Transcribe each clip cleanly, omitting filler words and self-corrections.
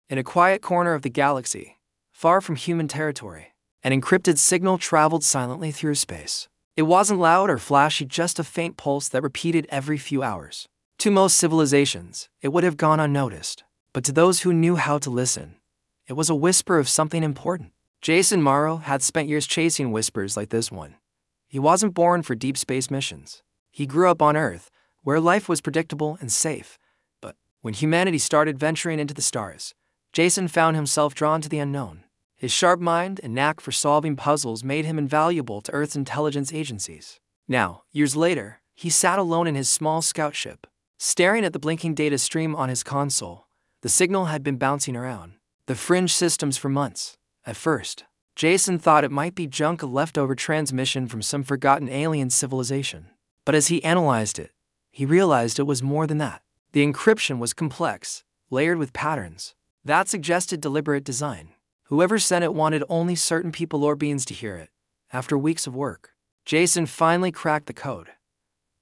In a quiet corner of the galaxy, far from human territory, an encrypted signal traveled silently through space. It wasn't loud or flashy, just a faint pulse that repeated every few hours. To most civilizations, it would have gone unnoticed, but to those who knew how to listen, it was a whisper of something important. Jason Morrow had spent years chasing whispers like this one. He wasn't born for deep space missions. He grew up on Earth, where life was predictable and safe. But when humanity started venturing into the stars, Jason found himself drawn to the unknown. His sharp mind and knack for solving puzzles made him invaluable to Earth's intelligence agencies. Now, years later, he sat alone in his small scout ship, staring at the blinking data stream on his console. The signal had been bouncing around the fringe systems for months. At first, Jason thought it might be junk, a leftover transmission from some forgotten alien civilization. But as he analyzed it, he realized it was more than that. The encryption was complex, layered with patterns that suggested deliberate design. Whoever sent it wanted only certain people or beings to hear it. After weeks of work, Jason finally cracked the code.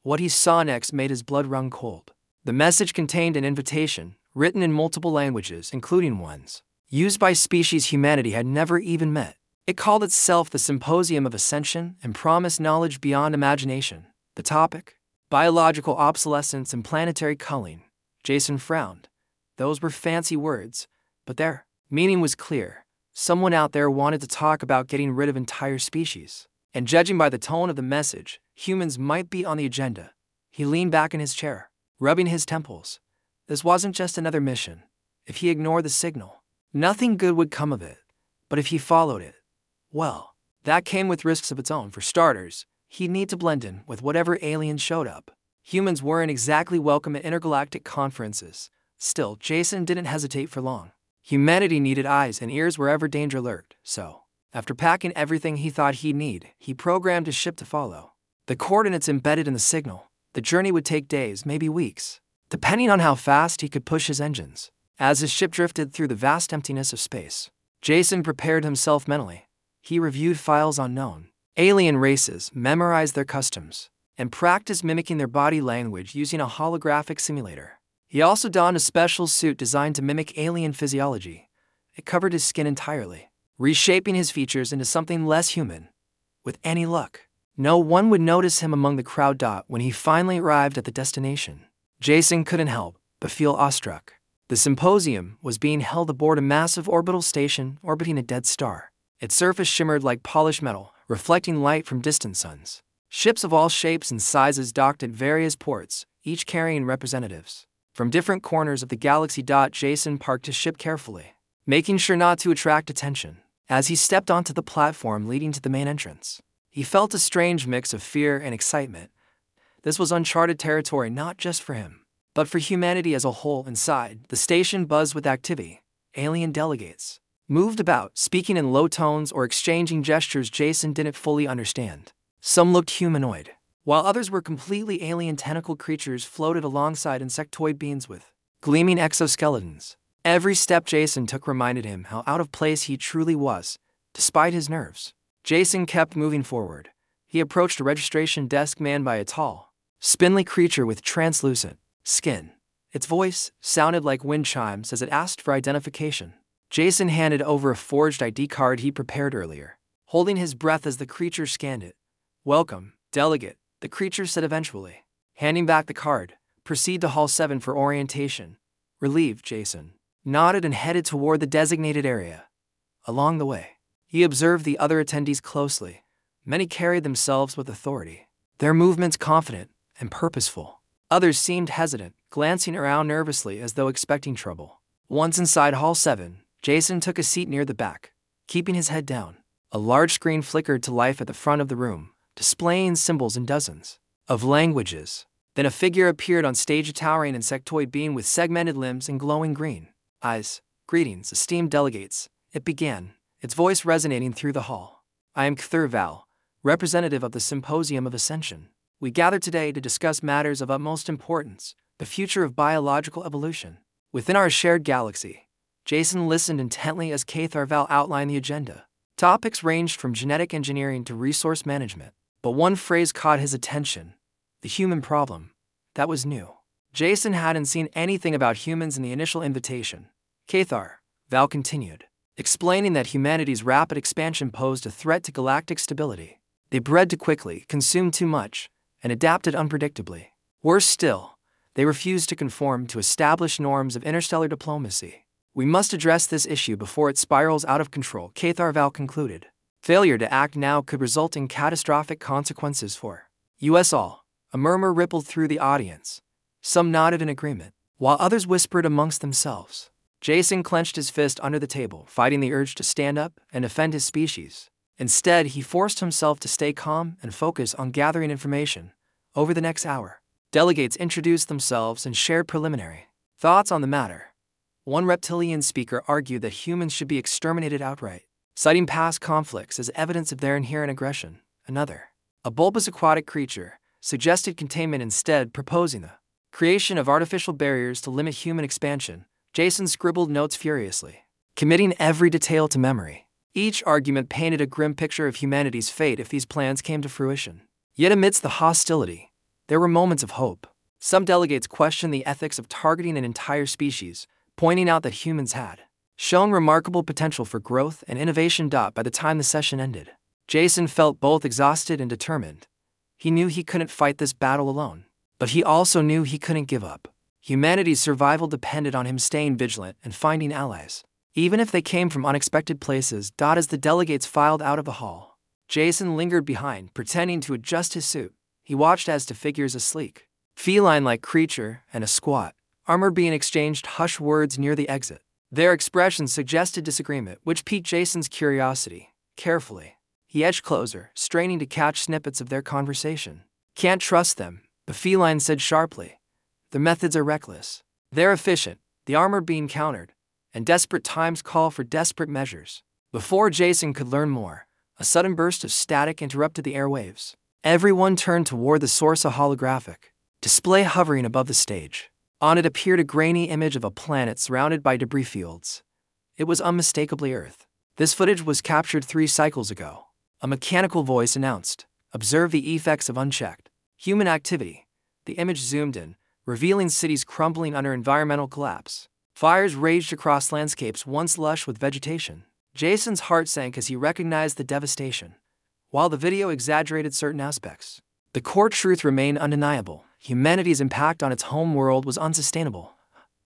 What he saw next made his blood run cold. The message contained an invitation, written in multiple languages, including ones used by species humanity had never even met. It called itself the Symposium of Ascension and promised knowledge beyond imagination. The topic? Biological obsolescence and planetary culling. Jason frowned. Those were fancy words, but their meaning was clear. Someone out there wanted to talk about getting rid of entire species. And judging by the tone of the message, humans might be on the agenda. He leaned back in his chair, rubbing his temples. This wasn't just another mission. If he ignored the signal, nothing good would come of it. But if he followed it, well, that came with risks of its own. For starters, he'd need to blend in with whatever aliens showed up. Humans weren't exactly welcome at intergalactic conferences. Still, Jason didn't hesitate for long. Humanity needed eyes and ears wherever danger lurked, so after packing everything he thought he'd need, he programmed his ship to follow the coordinates embedded in the signal. The journey would take days, maybe weeks, depending on how fast he could push his engines. As his ship drifted through the vast emptiness of space, Jason prepared himself mentally. He reviewed files on known alien races, memorized their customs, and practiced mimicking their body language using a holographic simulator. He also donned a special suit designed to mimic alien physiology. It covered his skin entirely, reshaping his features into something less human. With any luck, no one would notice him among the crowd. When he finally arrived at the destination, Jason couldn't help but feel awestruck. The symposium was being held aboard a massive orbital station orbiting a dead star. Its surface shimmered like polished metal, reflecting light from distant suns. Ships of all shapes and sizes docked at various ports, each carrying representatives from different corners of the galaxy. Jason parked his ship carefully, making sure not to attract attention. As he stepped onto the platform leading to the main entrance, he felt a strange mix of fear and excitement. This was uncharted territory not just for him, but for humanity as a whole. Inside, the station buzzed with activity. Alien delegates moved about, speaking in low tones or exchanging gestures Jason didn't fully understand. Some looked humanoid, while others were completely alien. Tentacle creatures floated alongside insectoid beings with gleaming exoskeletons. Every step Jason took reminded him how out of place he truly was. Despite his nerves, Jason kept moving forward. He approached a registration desk manned by a tall, spindly creature with translucent skin. Its voice sounded like wind chimes as it asked for identification. Jason handed over a forged ID card he prepared earlier, holding his breath as the creature scanned it. "Welcome, delegate," the creature said eventually. Handing back the card, "Proceed to Hall 7 for orientation." Relieved, Jason nodded and headed toward the designated area. Along the way, he observed the other attendees closely. Many carried themselves with authority, their movements confident and purposeful. Others seemed hesitant, glancing around nervously as though expecting trouble. Once inside Hall 7, Jason took a seat near the back, keeping his head down. A large screen flickered to life at the front of the room, displaying symbols in dozens of languages. Then a figure appeared on stage, a towering insectoid being with segmented limbs and glowing green eyes. "Greetings, esteemed delegates," it began, its voice resonating through the hall. "I am Cthulhu Val, representative of the Symposium of Ascension. We gather today to discuss matters of utmost importance, the future of biological evolution within our shared galaxy." Jason listened intently as Cthulhu Val outlined the agenda. Topics ranged from genetic engineering to resource management, but one phrase caught his attention: the human problem. That was new. Jason hadn't seen anything about humans in the initial invitation. "Cathar, Val continued, explaining that humanity's rapid expansion posed a threat to galactic stability. They bred too quickly, consumed too much, and adapted unpredictably. Worse still, they refused to conform to established norms of interstellar diplomacy. We must address this issue before it spirals out of control, Cathar Val concluded. Failure to act now could result in catastrophic consequences for us all. A murmur rippled through the audience. Some nodded in agreement, while others whispered amongst themselves. Jason clenched his fist under the table, fighting the urge to stand up and defend his species. Instead, he forced himself to stay calm and focus on gathering information. Over the next hour, delegates introduced themselves and shared preliminary thoughts on the matter. One reptilian speaker argued that humans should be exterminated outright, citing past conflicts as evidence of their inherent aggression. Another, a bulbous aquatic creature, suggested containment instead, proposing the creation of artificial barriers to limit human expansion. Jason scribbled notes furiously, committing every detail to memory. Each argument painted a grim picture of humanity's fate if these plans came to fruition. Yet amidst the hostility, there were moments of hope. Some delegates questioned the ethics of targeting an entire species, pointing out that humans had shown remarkable potential for growth and innovation. By the time the session ended, Jason felt both exhausted and determined. He knew he couldn't fight this battle alone, but he also knew he couldn't give up. Humanity's survival depended on him staying vigilant and finding allies, even if they came from unexpected places. As the delegates filed out of the hall, Jason lingered behind, pretending to adjust his suit. He watched as to figures a sleek, feline-like creature and a squat, armor being exchanged hushed words near the exit. Their expressions suggested disagreement, which piqued Jason's curiosity. Carefully, he edged closer, straining to catch snippets of their conversation. Can't trust them, the feline said sharply. Their methods are reckless. They're efficient, the armor being countered, and desperate times call for desperate measures. Before Jason could learn more, a sudden burst of static interrupted the airwaves. Everyone turned toward the source, a holographic display hovering above the stage. On it appeared a grainy image of a planet surrounded by debris fields. It was unmistakably Earth. This footage was captured 3 cycles ago. A mechanical voice announced, "Observe the effects of unchecked human activity." The image zoomed in, revealing cities crumbling under environmental collapse. Fires raged across landscapes once lush with vegetation. Jason's heart sank as he recognized the devastation. While the video exaggerated certain aspects, the core truth remained undeniable. Humanity's impact on its home world was unsustainable.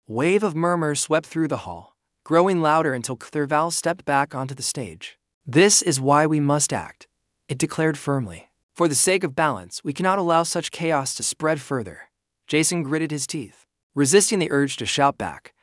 A wave of murmurs swept through the hall, growing louder until Clerval stepped back onto the stage. "This is why we must act," it declared firmly. "For the sake of balance, we cannot allow such chaos to spread further." Jason gritted his teeth, resisting the urge to shout back.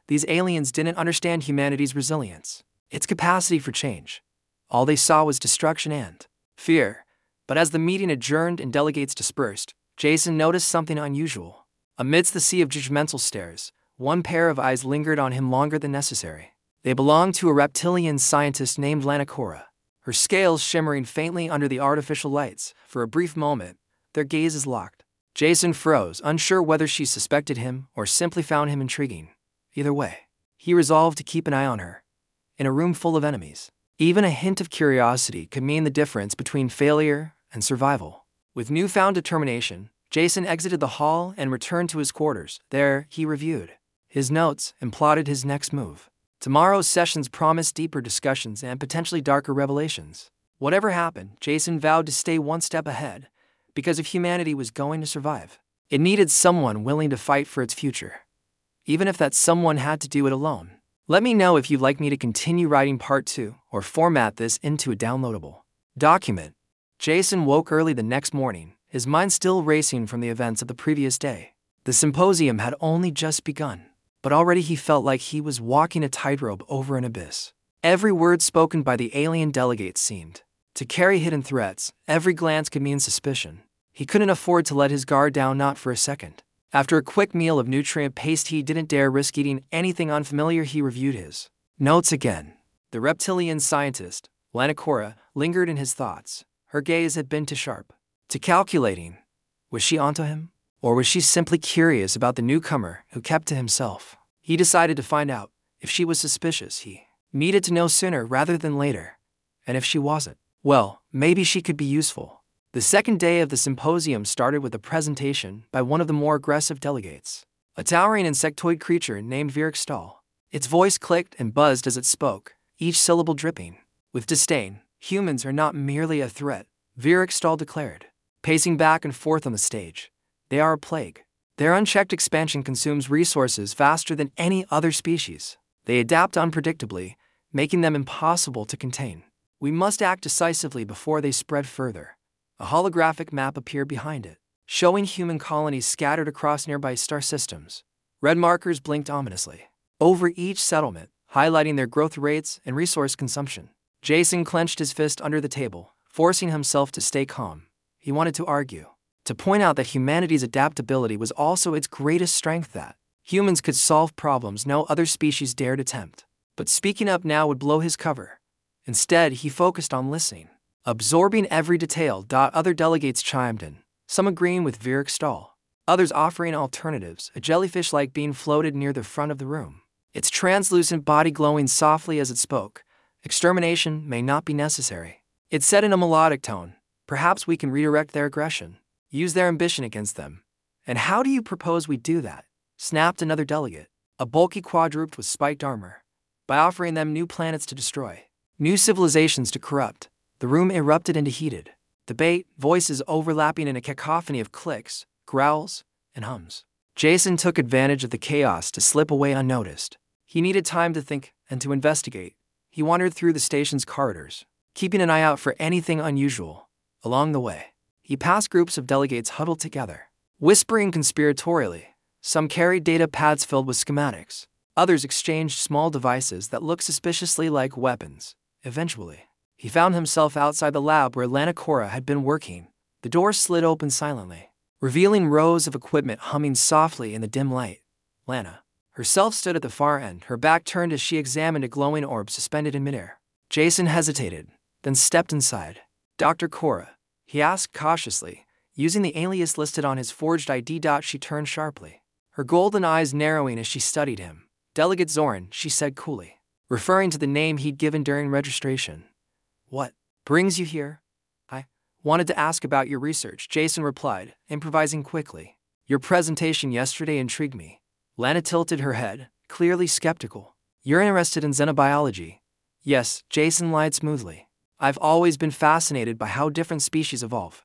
These aliens didn't understand humanity's resilience, its capacity for change. All they saw was destruction and fear. But as the meeting adjourned and delegates dispersed, Jason noticed something unusual. Amidst the sea of judgmental stares, one pair of eyes lingered on him longer than necessary. They belonged to a reptilian scientist named Lanacora, her scales shimmering faintly under the artificial lights. For a brief moment, their gazes locked. Jason froze, unsure whether she suspected him or simply found him intriguing. Either way, he resolved to keep an eye on her. In a room full of enemies, even a hint of curiosity could mean the difference between failure and survival. With newfound determination, Jason exited the hall and returned to his quarters. There, he reviewed his notes and plotted his next move. Tomorrow's sessions promised deeper discussions and potentially darker revelations. Whatever happened, Jason vowed to stay one step ahead, because if humanity was going to survive, it needed someone willing to fight for its future, even if that someone had to do it alone. Let me know if you'd like me to continue writing part 2 or format this into a downloadable document. Jason woke early the next morning, his mind still racing from the events of the previous day. The symposium had only just begun, but already he felt like he was walking a tightrope over an abyss. Every word spoken by the alien delegates seemed to carry hidden threats. Every glance could mean suspicion. He couldn't afford to let his guard down, not for a second. After a quick meal of nutrient paste, he didn't dare risk eating anything unfamiliar. He reviewed his notes again. The reptilian scientist, Lanacora, lingered in his thoughts. Her gaze had been too sharp, too calculating. Was she onto him? Or was she simply curious about the newcomer who kept to himself? He decided to find out. If she was suspicious, he needed to know sooner rather than later. And if she wasn't, well, maybe she could be useful. The second day of the symposium started with a presentation by one of the more aggressive delegates, a towering insectoid creature named Virek Stahl. Its voice clicked and buzzed as it spoke, each syllable dripping with disdain. Humans are not merely a threat, Virextal declared, pacing back and forth on the stage. They are a plague. Their unchecked expansion consumes resources faster than any other species. They adapt unpredictably, making them impossible to contain. We must act decisively before they spread further. A holographic map appeared behind it, showing human colonies scattered across nearby star systems. Red markers blinked ominously over each settlement, highlighting their growth rates and resource consumption. Jason clenched his fist under the table, forcing himself to stay calm. He wanted to argue, to point out that humanity's adaptability was also its greatest strength, that humans could solve problems no other species dared attempt. But speaking up now would blow his cover. Instead, he focused on listening, absorbing every detail. Other delegates chimed in, some agreeing with Virextal, others offering alternatives. A jellyfish-like being floated near the front of the room, its translucent body glowing softly as it spoke. Extermination may not be necessary, it said in a melodic tone. Perhaps we can redirect their aggression, use their ambition against them. And how do you propose we do that? Snapped another delegate, a bulky quadruped with spiked armor. By offering them new planets to destroy, new civilizations to corrupt. The room erupted into heated debate, voices overlapping in a cacophony of clicks, growls, and hums. Jason took advantage of the chaos to slip away unnoticed. He needed time to think and to investigate. He wandered through the station's corridors, keeping an eye out for anything unusual. Along the way, he passed groups of delegates huddled together, whispering conspiratorially. Some carried data pads filled with schematics. Others exchanged small devices that looked suspiciously like weapons. Eventually, he found himself outside the lab where Lana Cora had been working. The door slid open silently, revealing rows of equipment humming softly in the dim light. Lana herself stood at the far end, her back turned as she examined a glowing orb suspended in midair. Jason hesitated, then stepped inside. Dr. Cora, he asked cautiously, using the alias listed on his forged ID. She turned sharply, her golden eyes narrowing as she studied him. Delegate Zoran, she said coolly, referring to the name he'd given during registration. What brings you here? I wanted to ask about your research, Jason replied, improvising quickly. Your presentation yesterday intrigued me. Lana tilted her head, clearly skeptical. You're interested in xenobiology? Yes, Jason lied smoothly. I've always been fascinated by how different species evolve.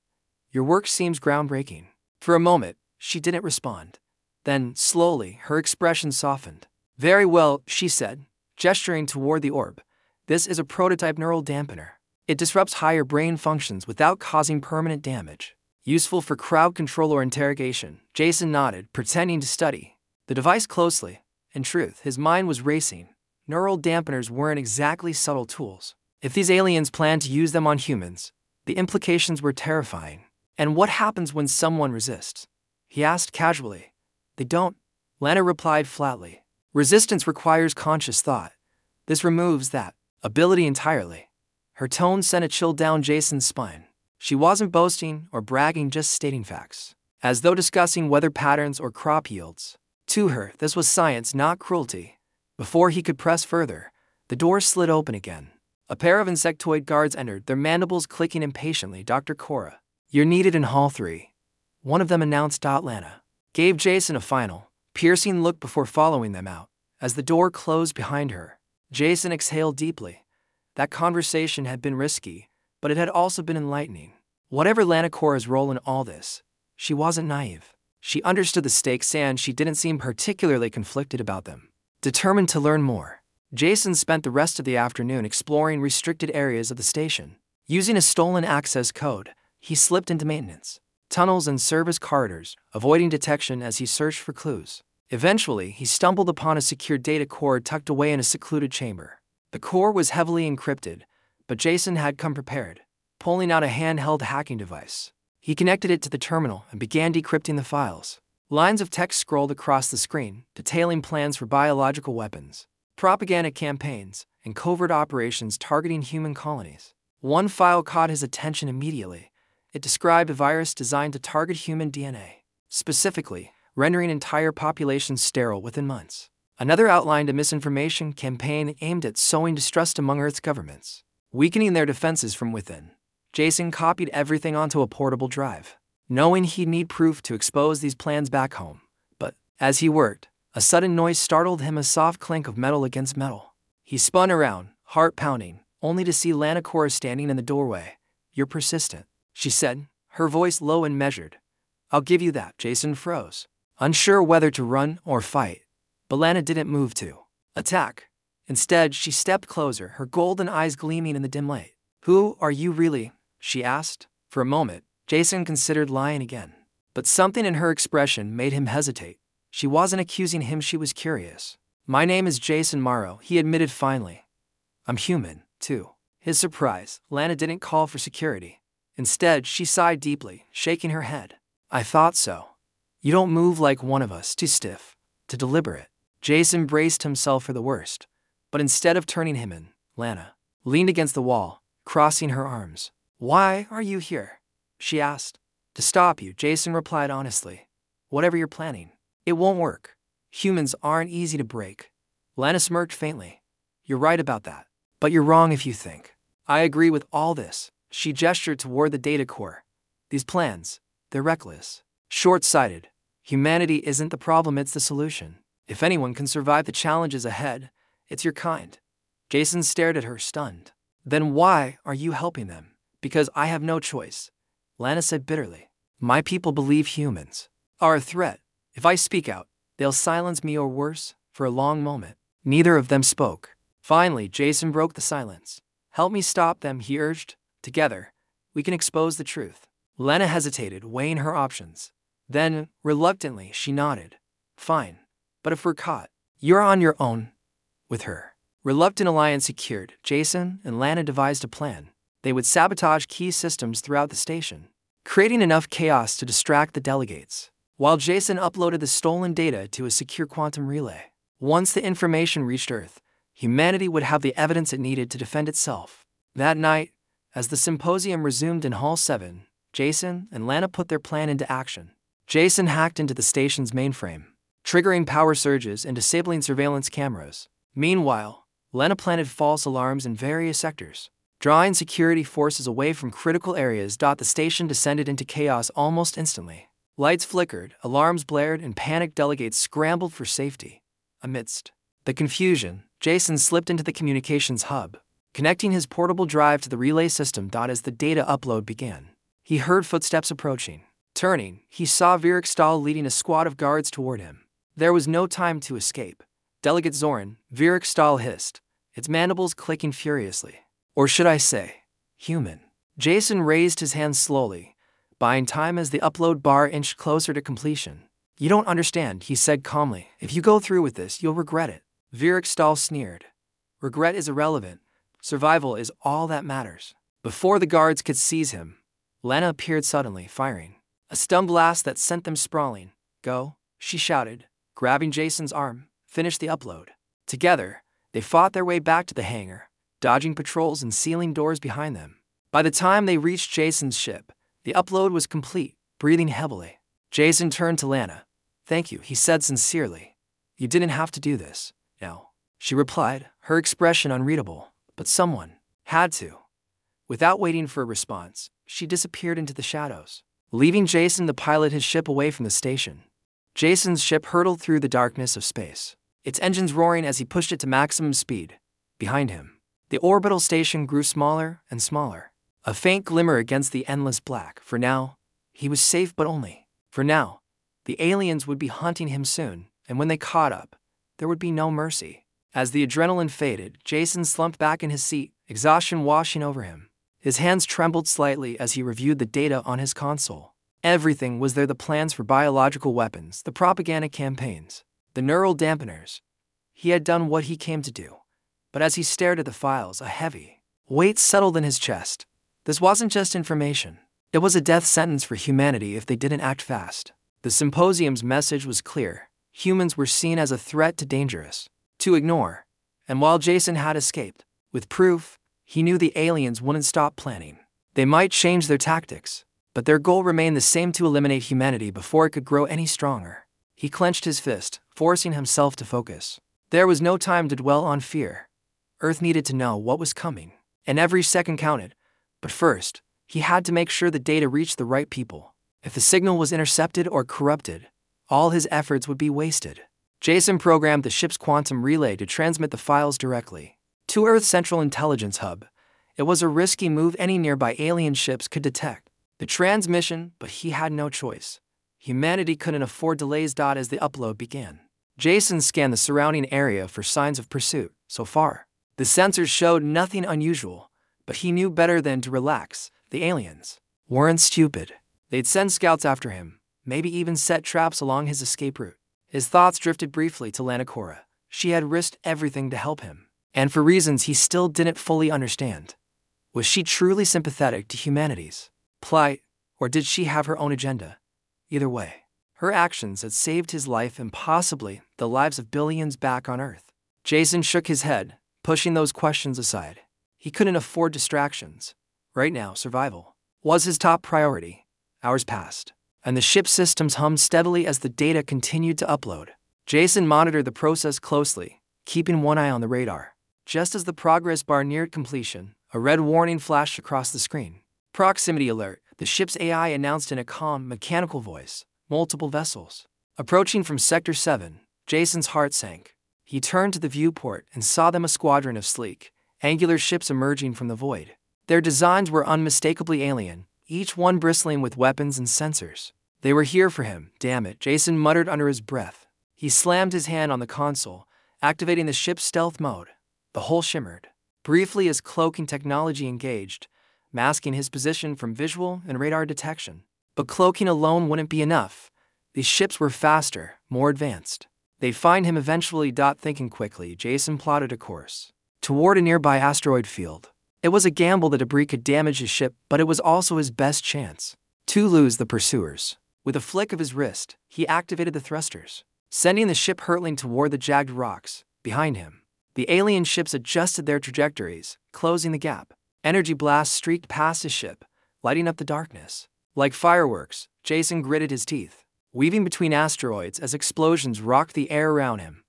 Your work seems groundbreaking. For a moment, she didn't respond. Then, slowly, her expression softened. Very well, she said, gesturing toward the orb. This is a prototype neural dampener. It disrupts higher brain functions without causing permanent damage. Useful for crowd control or interrogation. Jason nodded, pretending to study the device closely. In truth, his mind was racing. Neural dampeners weren't exactly subtle tools. If these aliens planned to use them on humans, the implications were terrifying. And what happens when someone resists? He asked casually. They don't, Lana replied flatly. Resistance requires conscious thought. This removes that ability entirely. Her tone sent a chill down Jason's spine. She wasn't boasting or bragging, just stating facts, as though discussing weather patterns or crop yields. To her, this was science, not cruelty. Before he could press further, the door slid open again. A pair of insectoid guards entered, their mandibles clicking impatiently. Dr. Cora, you're needed in Hall 3. One of them announced. Lana gave Jason a final, piercing look before following them out. As the door closed behind her, Jason exhaled deeply. That conversation had been risky, but it had also been enlightening. Whatever Lana Cora's role in all this, she wasn't naive. She understood the stakes and she didn't seem particularly conflicted about them. Determined to learn more, Jason spent the rest of the afternoon exploring restricted areas of the station. Using a stolen access code, he slipped into maintenance tunnels and service corridors, avoiding detection as he searched for clues. Eventually, he stumbled upon a secure data core tucked away in a secluded chamber. The core was heavily encrypted, but Jason had come prepared. Pulling out a handheld hacking device, he connected it to the terminal and began decrypting the files. Lines of text scrolled across the screen, detailing plans for biological weapons, propaganda campaigns, and covert operations targeting human colonies. One file caught his attention immediately. It described a virus designed to target human DNA, specifically rendering entire populations sterile within months. Another outlined a misinformation campaign aimed at sowing distrust among Earth's governments, weakening their defenses from within. Jason copied everything onto a portable drive, knowing he'd need proof to expose these plans back home. But as he worked, A sudden noise startled him, a soft clink of metal against metal. He spun around, heart pounding, only to see Lana Cora standing in the doorway. "You're persistent," she said, her voice low and measured. "I'll give you that." Jason froze, unsure whether to run or fight. But Lana didn't move to attack. Instead, she stepped closer, her golden eyes gleaming in the dim light. "Who are you really?" she asked. For a moment, Jason considered lying again. But something in her expression made him hesitate. She wasn't accusing him, she was curious. "My name is Jason Morrow," he admitted finally. "I'm human, too." His surprise, Lana didn't call for security. Instead, she sighed deeply, shaking her head. "I thought so. You don't move like one of us, too stiff, too deliberate." Jason braced himself for the worst. But instead of turning him in, Lana leaned against the wall, crossing her arms. "Why are you here?" she asked. "To stop you," Jason replied honestly. "Whatever you're planning, it won't work. Humans aren't easy to break." Lana smirked faintly. "You're right about that. But you're wrong if you think I agree with all this." She gestured toward the data core. "These plans, they're reckless, short-sighted. Humanity isn't the problem, it's the solution. If anyone can survive the challenges ahead, it's your kind." Jason stared at her, stunned. "Then why are you helping them?" "Because I have no choice," Lana said bitterly. "My people believe humans are a threat. If I speak out, they'll silence me or worse." For a long moment, neither of them spoke. Finally, Jason broke the silence. "Help me stop them," he urged. "Together, we can expose the truth." Lana hesitated, weighing her options. Then, reluctantly, she nodded. "Fine. But if we're caught, you're on your own with her." Reluctant alliance secured, Jason and Lana devised a plan. They would sabotage key systems throughout the station, creating enough chaos to distract the delegates, while Jason uploaded the stolen data to a secure quantum relay. Once the information reached Earth, humanity would have the evidence it needed to defend itself. That night, as the symposium resumed in Hall 7, Jason and Lana put their plan into action. Jason hacked into the station's mainframe, triggering power surges and disabling surveillance cameras. Meanwhile, Lana planted false alarms in various sectors, drawing security forces away from critical areas. The station descended into chaos almost instantly. Lights flickered, alarms blared, and panicked delegates scrambled for safety. Amidst the confusion, Jason slipped into the communications hub, connecting his portable drive to the relay system. As the data upload began, he heard footsteps approaching. Turning, he saw Virek leading a squad of guards toward him. There was no time to escape. "Delegate Zoran," Virek hissed, its mandibles clicking furiously. "Or should I say, human?" Jason raised his hand slowly, buying time as the upload bar inched closer to completion. "You don't understand," he said calmly. "If you go through with this, you'll regret it." Virek sneered. "Regret is irrelevant. Survival is all that matters." Before the guards could seize him, Lana appeared suddenly, firing a stun blast that sent them sprawling. "Go," she shouted, grabbing Jason's arm. "Finish the upload." Together, they fought their way back to the hangar, dodging patrols and sealing doors behind them. By the time they reached Jason's ship, the upload was complete. Breathing heavily, Jason turned to Lana. "Thank you," he said sincerely. "You didn't have to do this." "No," she replied, her expression unreadable. "But someone had to." Without waiting for a response, she disappeared into the shadows, leaving Jason to pilot his ship away from the station. Jason's ship hurtled through the darkness of space, its engines roaring as he pushed it to maximum speed. Behind him, the orbital station grew smaller and smaller, a faint glimmer against the endless black. For now, he was safe, but only for now. The aliens would be hunting him soon, and when they caught up, there would be no mercy. As the adrenaline faded, Jason slumped back in his seat, exhaustion washing over him. His hands trembled slightly as he reviewed the data on his console. Everything was there: the plans for biological weapons, the propaganda campaigns, the neural dampeners. He had done what he came to do. But as he stared at the files, a heavy weight settled in his chest. This wasn't just information. It was a death sentence for humanity if they didn't act fast. The symposium's message was clear. Humans were seen as a threat, too dangerous to ignore. And while Jason had escaped with proof, he knew the aliens wouldn't stop planning. They might change their tactics, but their goal remained the same: to eliminate humanity before it could grow any stronger. He clenched his fist, forcing himself to focus. There was no time to dwell on fear. Earth needed to know what was coming, and every second counted. But first, he had to make sure the data reached the right people. If the signal was intercepted or corrupted, all his efforts would be wasted. Jason programmed the ship's quantum relay to transmit the files directly to Earth's Central Intelligence Hub. It was a risky move any nearby alien ships could detect the transmission, but he had no choice. Humanity couldn't afford delays. As the upload began, Jason scanned the surrounding area for signs of pursuit. So far, the sensors showed nothing unusual, but he knew better than to relax. The aliens weren't stupid. They'd send scouts after him, maybe even set traps along his escape route. His thoughts drifted briefly to Lanakora. She had risked everything to help him, and for reasons he still didn't fully understand. Was she truly sympathetic to humanity's plight, or did she have her own agenda? Either way, her actions had saved his life and possibly the lives of billions back on Earth. Jason shook his head, pushing those questions aside. He couldn't afford distractions. Right now, survival was his top priority. Hours passed, and the ship's systems hummed steadily as the data continued to upload. Jason monitored the process closely, keeping one eye on the radar. Just as the progress bar neared completion, a red warning flashed across the screen. Proximity alert, the ship's AI announced in a calm, mechanical voice. Multiple vessels approaching from Sector 7. Jason's heart sank. He turned to the viewport and saw them, a squadron of sleek, angular ships emerging from the void. Their designs were unmistakably alien, each one bristling with weapons and sensors. They were here for him, damn it, Jason muttered under his breath. He slammed his hand on the console, activating the ship's stealth mode. The hull shimmered briefly as cloaking technology engaged, masking his position from visual and radar detection. But cloaking alone wouldn't be enough. These ships were faster, more advanced. They'd find him eventually. Thinking quickly, Jason plotted a course toward a nearby asteroid field. It was a gamble. The debris could damage his ship, but it was also his best chance to lose the pursuers. With a flick of his wrist, he activated the thrusters, sending the ship hurtling toward the jagged rocks behind him. The alien ships adjusted their trajectories, closing the gap. Energy blasts streaked past his ship, lighting up the darkness. Like fireworks, Jason gritted his teeth, weaving between asteroids as explosions rocked the air around him.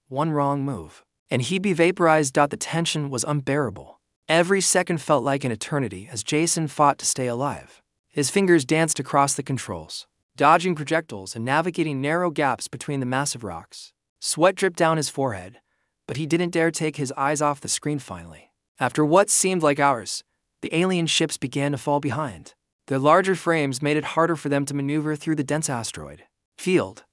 One wrong move, and he'd be vaporized. The tension was unbearable. Every second felt like an eternity as Jason fought to stay alive. His fingers danced across the controls, dodging projectiles and navigating narrow gaps between the massive rocks. Sweat dripped down his forehead, but he didn't dare take his eyes off the screen. Finally, after what seemed like hours, the alien ships began to fall behind. Their larger frames made it harder for them to maneuver through the dense asteroid field.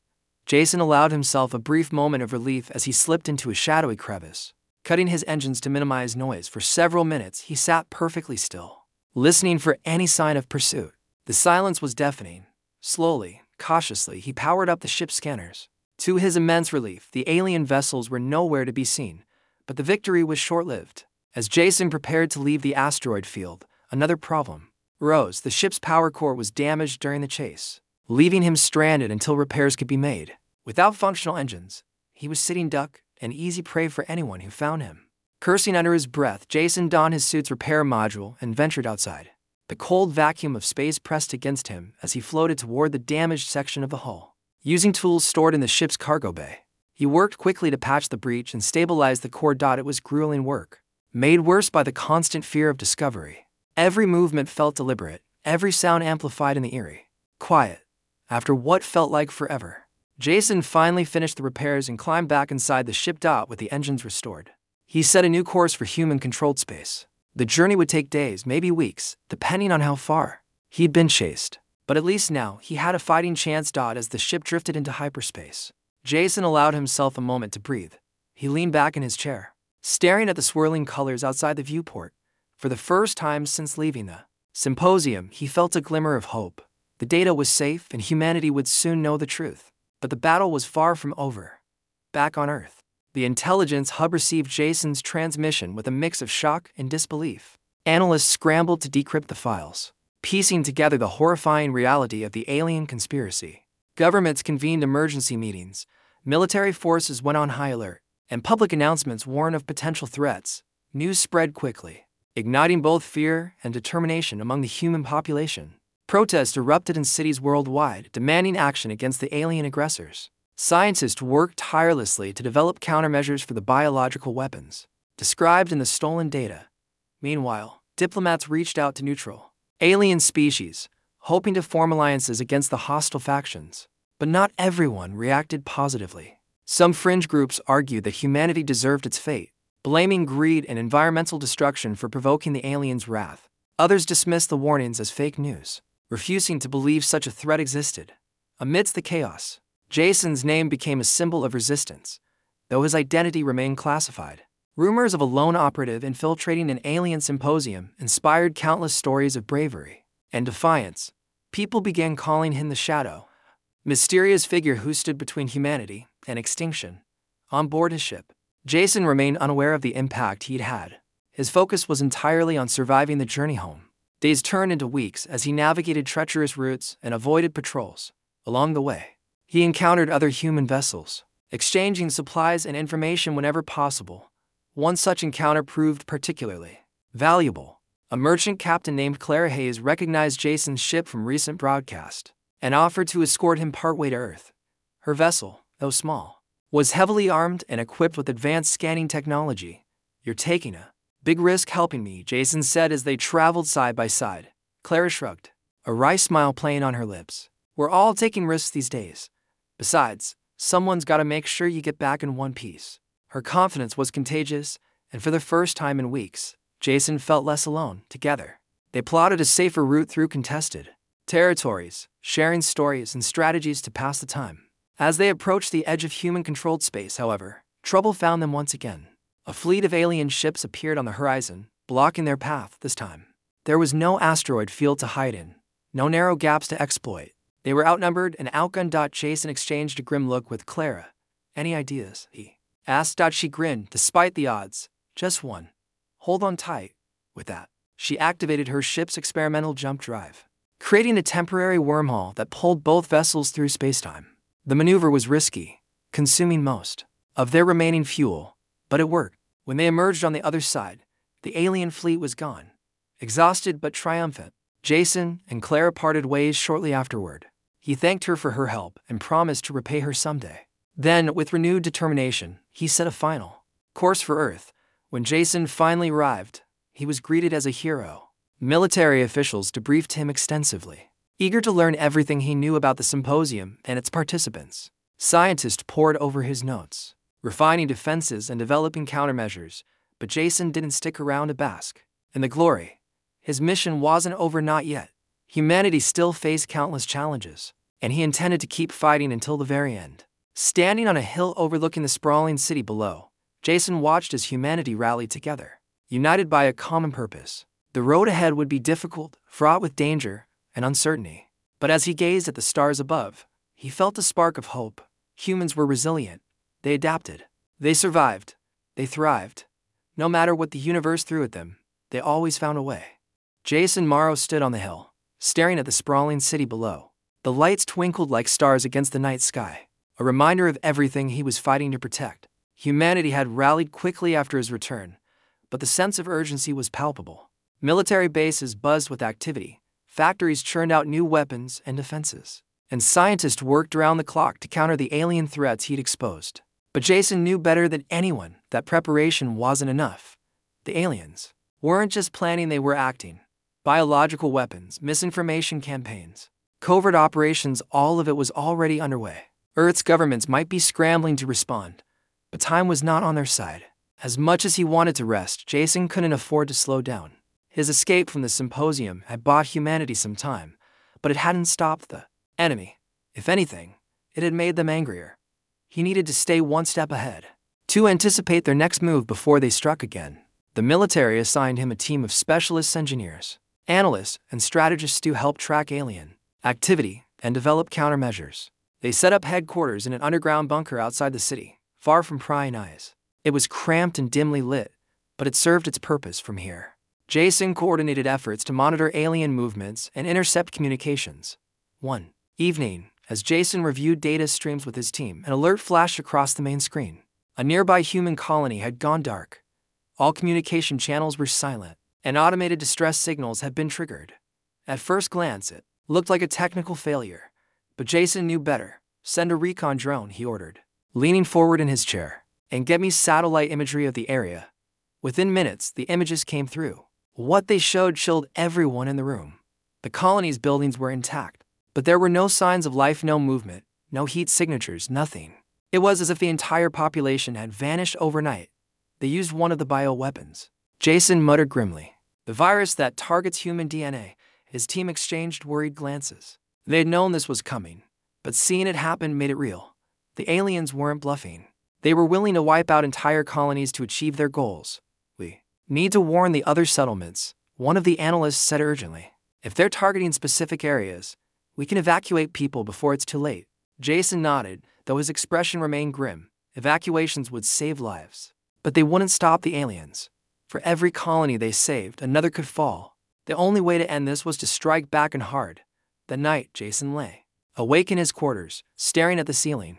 Jason allowed himself a brief moment of relief as he slipped into a shadowy crevice. Cutting his engines to minimize noise, for several minutes he sat perfectly still, listening for any sign of pursuit. The silence was deafening. Slowly, cautiously, he powered up the ship's scanners. To his immense relief, the alien vessels were nowhere to be seen, but the victory was short-lived. As Jason prepared to leave the asteroid field, another problem rose. The ship's power core was damaged during the chase, leaving him stranded until repairs could be made. Without functional engines, he was sitting duck, an easy prey for anyone who found him. Cursing under his breath, Jason donned his suit's repair module and ventured outside. The cold vacuum of space pressed against him as he floated toward the damaged section of the hull. Using tools stored in the ship's cargo bay, he worked quickly to patch the breach and stabilize the core. It was grueling work, made worse by the constant fear of discovery. Every movement felt deliberate, every sound amplified in the eerie quiet. After what felt like forever, Jason finally finished the repairs and climbed back inside the ship. With the engines restored, he set a new course for human-controlled space. The journey would take days, maybe weeks, depending on how far he'd been chased. But at least now, he had a fighting chance. As the ship drifted into hyperspace, Jason allowed himself a moment to breathe. He leaned back in his chair, staring at the swirling colors outside the viewport. For the first time since leaving the symposium, he felt a glimmer of hope. The data was safe and humanity would soon know the truth. But the battle was far from over. Back on Earth, the intelligence hub received Jason's transmission with a mix of shock and disbelief. Analysts scrambled to decrypt the files, piecing together the horrifying reality of the alien conspiracy. Governments convened emergency meetings, military forces went on high alert, and public announcements warned of potential threats. News spread quickly, igniting both fear and determination among the human population. Protests erupted in cities worldwide, demanding action against the alien aggressors. Scientists worked tirelessly to develop countermeasures for the biological weapons described in the stolen data. Meanwhile, diplomats reached out to neutral alien species, hoping to form alliances against the hostile factions. But not everyone reacted positively. Some fringe groups argued that humanity deserved its fate, blaming greed and environmental destruction for provoking the aliens' wrath. Others dismissed the warnings as fake news, refusing to believe such a threat existed. Amidst the chaos, Jason's name became a symbol of resistance, though his identity remained classified. Rumors of a lone operative infiltrating an alien symposium inspired countless stories of bravery and defiance. People began calling him the Shadow, mysterious figure who stood between humanity and extinction. On board his ship, Jason remained unaware of the impact he'd had. His focus was entirely on surviving the journey home. Days turned into weeks as he navigated treacherous routes and avoided patrols. Along the way, he encountered other human vessels, exchanging supplies and information whenever possible. One such encounter proved particularly valuable. A merchant captain named Clara Hayes recognized Jason's ship from recent broadcast and offered to escort him partway to Earth. Her vessel, though small, was heavily armed and equipped with advanced scanning technology. "You're taking a big risk helping me," Jason said as they traveled side by side. Clara shrugged, a wry smile playing on her lips. "We're all taking risks these days. Besides, someone's got to make sure you get back in one piece." Her confidence was contagious, and for the first time in weeks, Jason felt less alone. Together, they plotted a safer route through contested territories, sharing stories and strategies to pass the time. As they approached the edge of human-controlled space, however, trouble found them once again. A fleet of alien ships appeared on the horizon, blocking their path this time. There was no asteroid field to hide in, no narrow gaps to exploit. They were outnumbered and outgunned. Jason exchanged a grim look with Clara. "Any ideas?" he asked. She grinned. "Despite the odds, just one. Hold on tight." With that, she activated her ship's experimental jump drive, creating a temporary wormhole that pulled both vessels through spacetime. The maneuver was risky, consuming most of their remaining fuel, but it worked. When they emerged on the other side, the alien fleet was gone. Exhausted but triumphant, Jason and Clara parted ways shortly afterward. He thanked her for her help and promised to repay her someday. Then, with renewed determination, he set a final course for Earth. When Jason finally arrived, he was greeted as a hero. Military officials debriefed him extensively, eager to learn everything he knew about the symposium and its participants. Scientists pored over his notes, refining defenses and developing countermeasures, but Jason didn't stick around to bask in the glory. His mission wasn't over, not yet. Humanity still faced countless challenges, and he intended to keep fighting until the very end. Standing on a hill overlooking the sprawling city below, Jason watched as humanity rallied together, united by a common purpose. The road ahead would be difficult, fraught with danger and uncertainty. But as he gazed at the stars above, he felt a spark of hope. Humans were resilient. They adapted. They survived. They thrived. No matter what the universe threw at them, they always found a way. Jason Morrow stood on the hill, staring at the sprawling city below. The lights twinkled like stars against the night sky, a reminder of everything he was fighting to protect. Humanity had rallied quickly after his return, but the sense of urgency was palpable. Military bases buzzed with activity, factories churned out new weapons and defenses, and scientists worked around the clock to counter the alien threats he'd exposed. But Jason knew better than anyone that preparation wasn't enough. The aliens weren't just planning, they were acting. Biological weapons, misinformation campaigns, covert operations, all of it was already underway. Earth's governments might be scrambling to respond, but time was not on their side. As much as he wanted to rest, Jason couldn't afford to slow down. His escape from the symposium had bought humanity some time, but it hadn't stopped the enemy. If anything, it had made them angrier. He needed to stay one step ahead, to anticipate their next move before they struck again. The military assigned him a team of specialist engineers, analysts, and strategists to help track alien activity and develop countermeasures. They set up headquarters in an underground bunker outside the city, far from prying eyes. It was cramped and dimly lit, but it served its purpose from here. Jason coordinated efforts to monitor alien movements and intercept communications. One evening, as Jason reviewed data streams with his team, an alert flashed across the main screen. A nearby human colony had gone dark. All communication channels were silent, and automated distress signals had been triggered. At first glance, it looked like a technical failure, but Jason knew better. "Send a recon drone," he ordered, leaning forward in his chair, "and get me satellite imagery of the area." Within minutes, the images came through. What they showed chilled everyone in the room. The colony's buildings were intact, but there were no signs of life, no movement, no heat signatures, nothing. It was as if the entire population had vanished overnight. They used one of the bioweapons. Jason muttered grimly. The virus that targets human DNA. His team exchanged worried glances. They had known this was coming, but seeing it happen made it real. The aliens weren't bluffing. They were willing to wipe out entire colonies to achieve their goals. We need to warn the other settlements, one of the analysts said urgently. If they're targeting specific areas, we can evacuate people before it's too late. Jason nodded, though his expression remained grim. Evacuations would save lives. But they wouldn't stop the aliens. For every colony they saved, another could fall. The only way to end this was to strike back and hard. That night, Jason lay awake in his quarters, staring at the ceiling.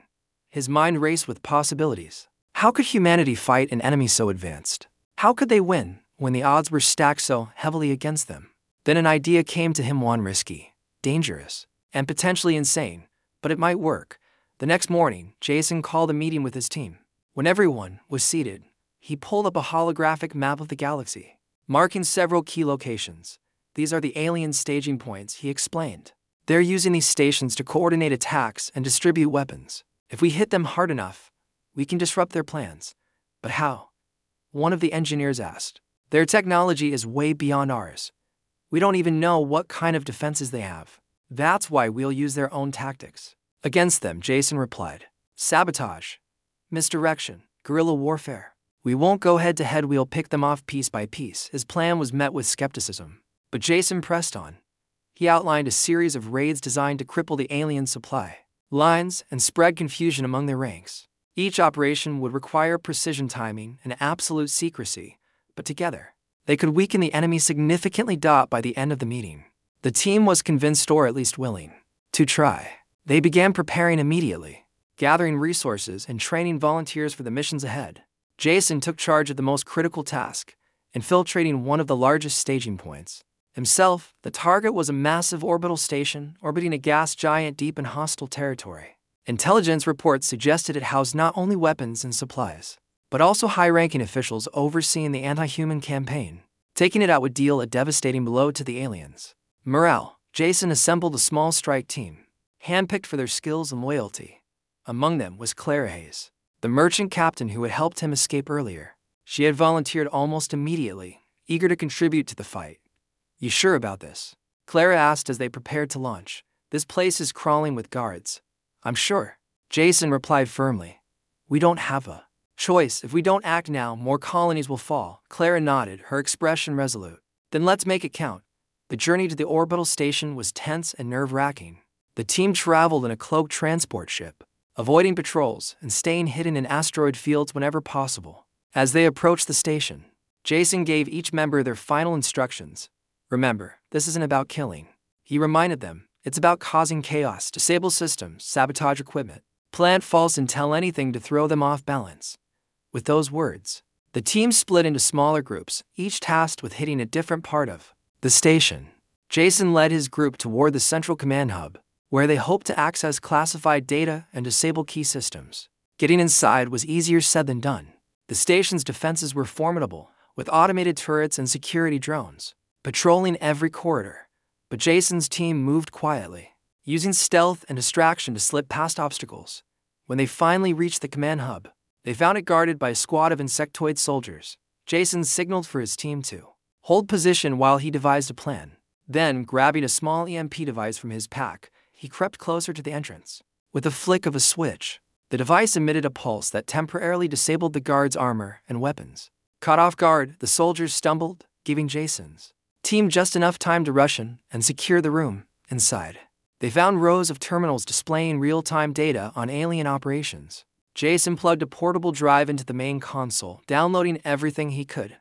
His mind raced with possibilities. How could humanity fight an enemy so advanced? How could they win when the odds were stacked so heavily against them? Then an idea came to him, one risky, dangerous, and potentially insane, but it might work. The next morning, Jason called a meeting with his team. When everyone was seated, he pulled up a holographic map of the galaxy, marking several key locations. These are the alien staging points, he explained. They're using these stations to coordinate attacks and distribute weapons. If we hit them hard enough, we can disrupt their plans. But how? One of the engineers asked. Their technology is way beyond ours. We don't even know what kind of defenses they have. That's why we'll use their own tactics against them, Jason replied. Sabotage, misdirection, guerrilla warfare. We won't go head-to-head, we'll pick them off piece by piece. His plan was met with skepticism, but Jason pressed on. He outlined a series of raids designed to cripple the alien supply lines and spread confusion among their ranks. Each operation would require precision timing and absolute secrecy, but together, they could weaken the enemy significantly. By the end of the meeting, the team was convinced, or at least willing, to try. They began preparing immediately, gathering resources and training volunteers for the missions ahead. Jason took charge of the most critical task, infiltrating one of the largest staging points. Himself, the target was a massive orbital station orbiting a gas giant deep in hostile territory. Intelligence reports suggested it housed not only weapons and supplies, but also high-ranking officials overseeing the anti-human campaign. Taking it out would deal a devastating blow to the aliens. Morale. Jason assembled a small strike team, handpicked for their skills and loyalty. Among them was Clara Hayes, the merchant captain who had helped him escape earlier. She had volunteered almost immediately, eager to contribute to the fight. You sure about this? Clara asked as they prepared to launch. This place is crawling with guards. I'm sure. Jason replied firmly. We don't have a choice. If we don't act now, more colonies will fall. Clara nodded, her expression resolute. Then let's make it count. The journey to the orbital station was tense and nerve-wracking. The team traveled in a cloaked transport ship, avoiding patrols and staying hidden in asteroid fields whenever possible. As they approached the station, Jason gave each member their final instructions. Remember, this isn't about killing. He reminded them, it's about causing chaos, disable systems, sabotage equipment, plant false intel, anything to throw them off balance. With those words, the team split into smaller groups, each tasked with hitting a different part of the station. Jason led his group toward the central command hub, where they hoped to access classified data and disable key systems. Getting inside was easier said than done. The station's defenses were formidable, with automated turrets and security drones patrolling every corridor. But Jason's team moved quietly, using stealth and distraction to slip past obstacles. When they finally reached the command hub, they found it guarded by a squad of insectoid soldiers. Jason signaled for his team to hold position while he devised a plan. Then, grabbing a small EMP device from his pack, he crept closer to the entrance. With a flick of a switch, the device emitted a pulse that temporarily disabled the guards' armor and weapons. Caught off guard, the soldiers stumbled, giving Jason's team just enough time to rush in and secure the room. Inside, they found rows of terminals displaying real-time data on alien operations. Jason plugged a portable drive into the main console, downloading everything he could.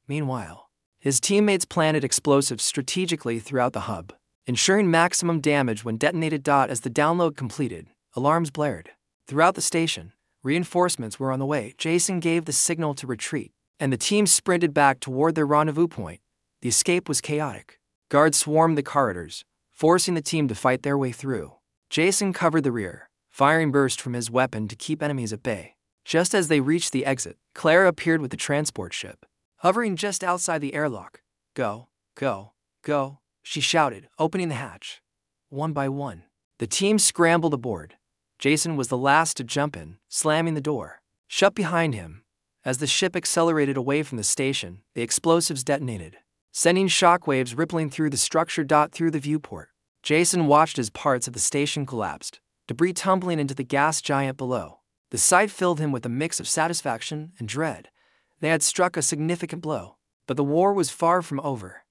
Meanwhile, his teammates planted explosives strategically throughout the hub, ensuring maximum damage when detonated. As the download completed, alarms blared. Throughout the station, reinforcements were on the way. Jason gave the signal to retreat, and the team sprinted back toward their rendezvous point. The escape was chaotic. Guards swarmed the corridors, forcing the team to fight their way through. Jason covered the rear, firing bursts from his weapon to keep enemies at bay. Just as they reached the exit, Clara appeared with the transport ship, hovering just outside the airlock. Go, go, go, she shouted, opening the hatch. One by one, the team scrambled aboard, Jason was the last to jump in, slamming the door shut behind him. As the ship accelerated away from the station, the explosives detonated, sending shockwaves rippling through the structure. Through the viewport, Jason watched as parts of the station collapsed, debris tumbling into the gas giant below. The sight filled him with a mix of satisfaction and dread. They had struck a significant blow, but the war was far from over.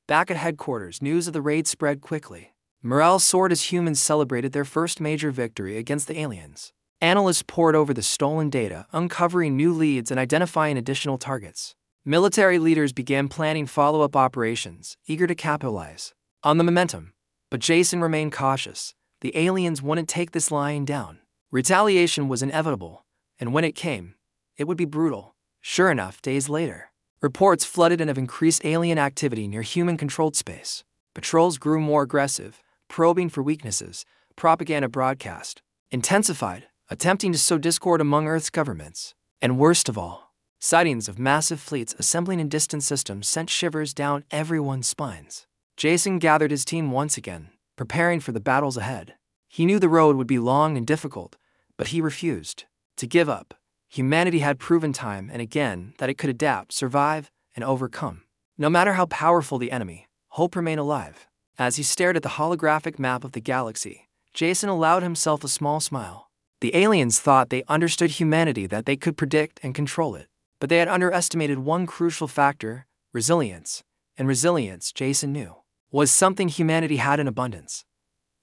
Back at headquarters, news of the raid spread quickly. Morale soared as humans celebrated their first major victory against the aliens. Analysts pored over the stolen data, uncovering new leads and identifying additional targets. Military leaders began planning follow-up operations, eager to capitalize on the momentum. But Jason remained cautious. The aliens wouldn't take this lying down. Retaliation was inevitable, and when it came, it would be brutal. Sure enough, days later, reports flooded in of increased alien activity near human-controlled space. Patrols grew more aggressive, probing for weaknesses. Propaganda broadcast intensified, attempting to sow discord among Earth's governments. And worst of all, sightings of massive fleets assembling in distant systems sent shivers down everyone's spines. Jason gathered his team once again, preparing for the battles ahead. He knew the road would be long and difficult, but he refused to give up. Humanity had proven time and again that it could adapt, survive, and overcome. No matter how powerful the enemy, hope remained alive. As he stared at the holographic map of the galaxy, Jason allowed himself a small smile. The aliens thought they understood humanity, that they could predict and control it. But they had underestimated one crucial factor: resilience. And resilience, Jason knew, was something humanity had in abundance.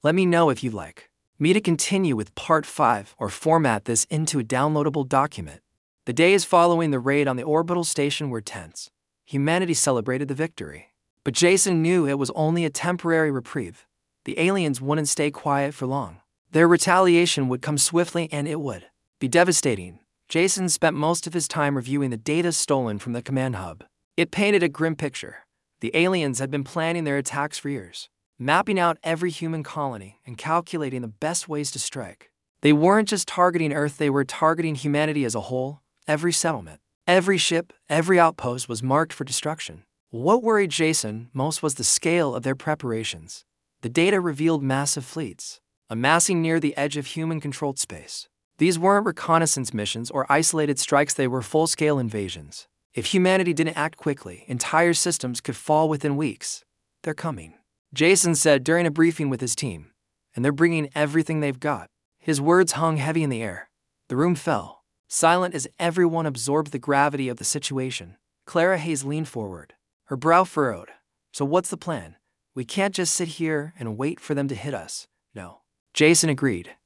Let me know if you'd like me to continue with Part 5 or format this into a downloadable document. The days following the raid on the orbital station were tense. Humanity celebrated the victory. But Jason knew it was only a temporary reprieve. The aliens wouldn't stay quiet for long. Their retaliation would come swiftly, and it would be devastating. Jason spent most of his time reviewing the data stolen from the command hub. It painted a grim picture. The aliens had been planning their attacks for years, mapping out every human colony and calculating the best ways to strike. They weren't just targeting Earth, they were targeting humanity as a whole. Every settlement, every ship, every outpost was marked for destruction. What worried Jason most was the scale of their preparations. The data revealed massive fleets amassing near the edge of human-controlled space. These weren't reconnaissance missions or isolated strikes, they were full-scale invasions. If humanity didn't act quickly, entire systems could fall within weeks. They're coming, Jason said during a briefing with his team, and they're bringing everything they've got. His words hung heavy in the air. The room fell, silent as everyone absorbed the gravity of the situation. Clara Hayes leaned forward, her brow furrowed. So what's the plan? We can't just sit here and wait for them to hit us. No. Jason agreed.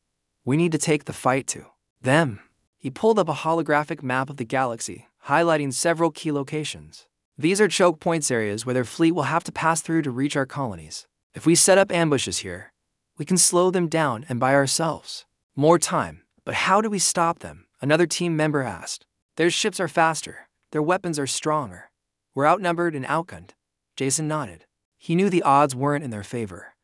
We need to take the fight to them. He pulled up a holographic map of the galaxy, highlighting several key locations. These are choke points, areas where their fleet will have to pass through to reach our colonies. If we set up ambushes here, we can slow them down and buy ourselves more time. But how do we stop them? Another team member asked. Their ships are faster. Their weapons are stronger. We're outnumbered and outgunned. Jason nodded. He knew the odds weren't in their favor,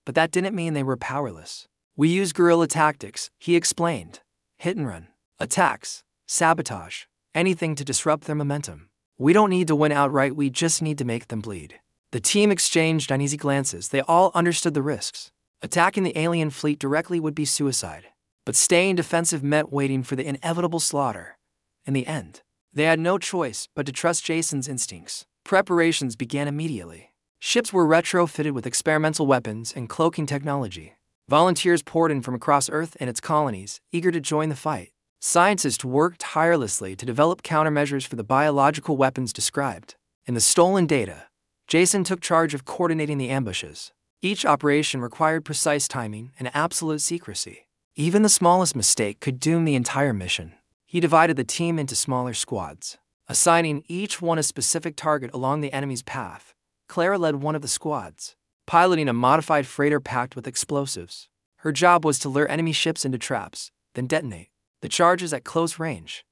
but that didn't mean they were powerless. We use guerrilla tactics, he explained. Hit and run, attacks, sabotage, anything to disrupt their momentum. We don't need to win outright, we just need to make them bleed. The team exchanged uneasy glances. They all understood the risks. Attacking the alien fleet directly would be suicide, but staying defensive meant waiting for the inevitable slaughter. In the end, they had no choice but to trust Jason's instincts. Preparations began immediately. Ships were retrofitted with experimental weapons and cloaking technology. Volunteers poured in from across Earth and its colonies, eager to join the fight. Scientists worked tirelessly to develop countermeasures for the biological weapons described. In the stolen data, Jason took charge of coordinating the ambushes. Each operation required precise timing and absolute secrecy. Even the smallest mistake could doom the entire mission. He divided the team into smaller squads, assigning each one a specific target along the enemy's path. Clara led one of the squads, piloting a modified freighter packed with explosives. Her job was to lure enemy ships into traps, then detonate the charges at close range.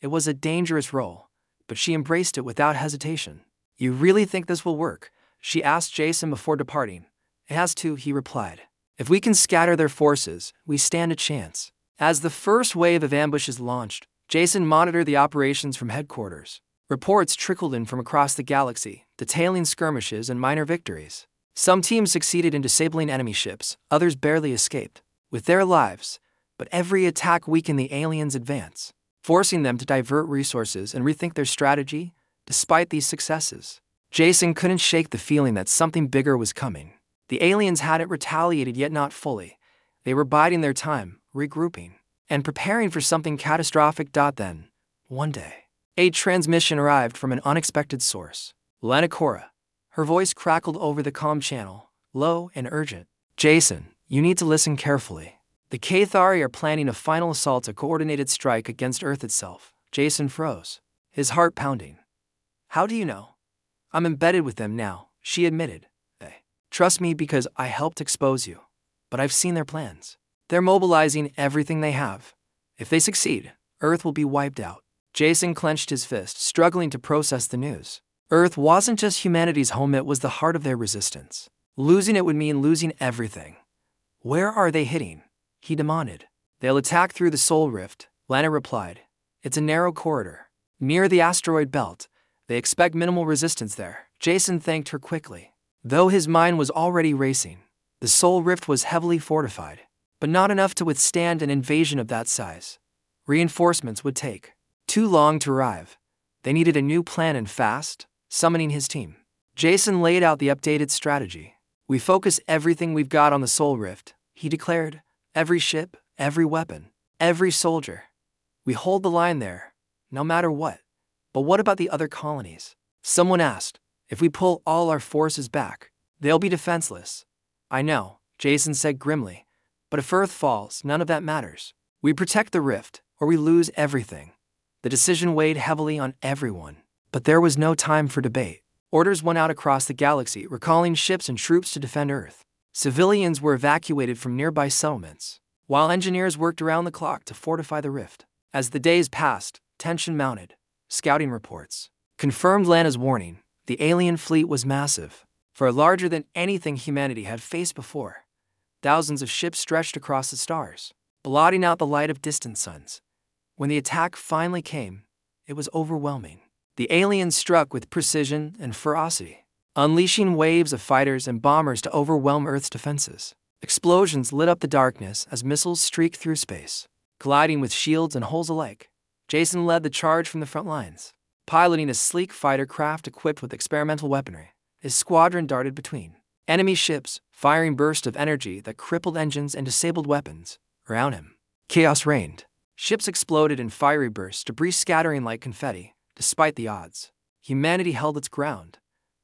It was a dangerous role, but she embraced it without hesitation. You really think this will work? She asked Jason before departing. It has to, he replied. If we can scatter their forces, we stand a chance. As the first wave of ambushes launched, Jason monitored the operations from headquarters. Reports trickled in from across the galaxy, detailing skirmishes and minor victories. Some teams succeeded in disabling enemy ships, others barely escaped. With their lives, but every attack weakened the aliens' advance, forcing them to divert resources and rethink their strategy. Despite these successes, Jason couldn't shake the feeling that something bigger was coming. The aliens hadn't retaliated yet, not fully. They were biding their time, regrouping, and preparing for something catastrophic. Then, one day, a transmission arrived from an unexpected source. Lena Cora. Her voice crackled over the comm channel, low and urgent. Jason, you need to listen carefully. The Cathari are planning a final assault, a coordinated strike against Earth itself. Jason froze, his heart pounding. How do you know? I'm embedded with them now, she admitted. Trust me because I helped expose you. But I've seen their plans. They're mobilizing everything they have. If they succeed, Earth will be wiped out. Jason clenched his fist, struggling to process the news. Earth wasn't just humanity's home, it was the heart of their resistance. Losing it would mean losing everything. Where are they hitting? He demanded. They'll attack through the Soul Rift, Lena replied. It's a narrow corridor. Near the asteroid belt. They expect minimal resistance there. Jason thanked her quickly. Though his mind was already racing, the Soul Rift was heavily fortified, but not enough to withstand an invasion of that size. Reinforcements would take too long to arrive. They needed a new plan and fast, summoning his team. Jason laid out the updated strategy. We focus everything we've got on the Soul Rift, he declared. Every ship, every weapon, every soldier. We hold the line there, no matter what. But what about the other colonies? Someone asked. If we pull all our forces back, they'll be defenseless. I know, Jason said grimly. But if Earth falls, none of that matters. We protect the rift, or we lose everything. The decision weighed heavily on everyone. But there was no time for debate. Orders went out across the galaxy, recalling ships and troops to defend Earth. Civilians were evacuated from nearby settlements, while engineers worked around the clock to fortify the rift. As the days passed, tension mounted. Scouting reports confirmed Lena's warning. The alien fleet was massive, far larger than anything humanity had faced before. Thousands of ships stretched across the stars, blotting out the light of distant suns. When the attack finally came, it was overwhelming. The aliens struck with precision and ferocity, unleashing waves of fighters and bombers to overwhelm Earth's defenses. Explosions lit up the darkness as missiles streaked through space, colliding with shields and hulls alike. Jason led the charge from the front lines, piloting a sleek fighter craft equipped with experimental weaponry. His squadron darted between enemy ships, firing bursts of energy that crippled engines and disabled weapons. Around him, chaos reigned. Ships exploded in fiery bursts, debris scattering like confetti. Despite the odds, humanity held its ground.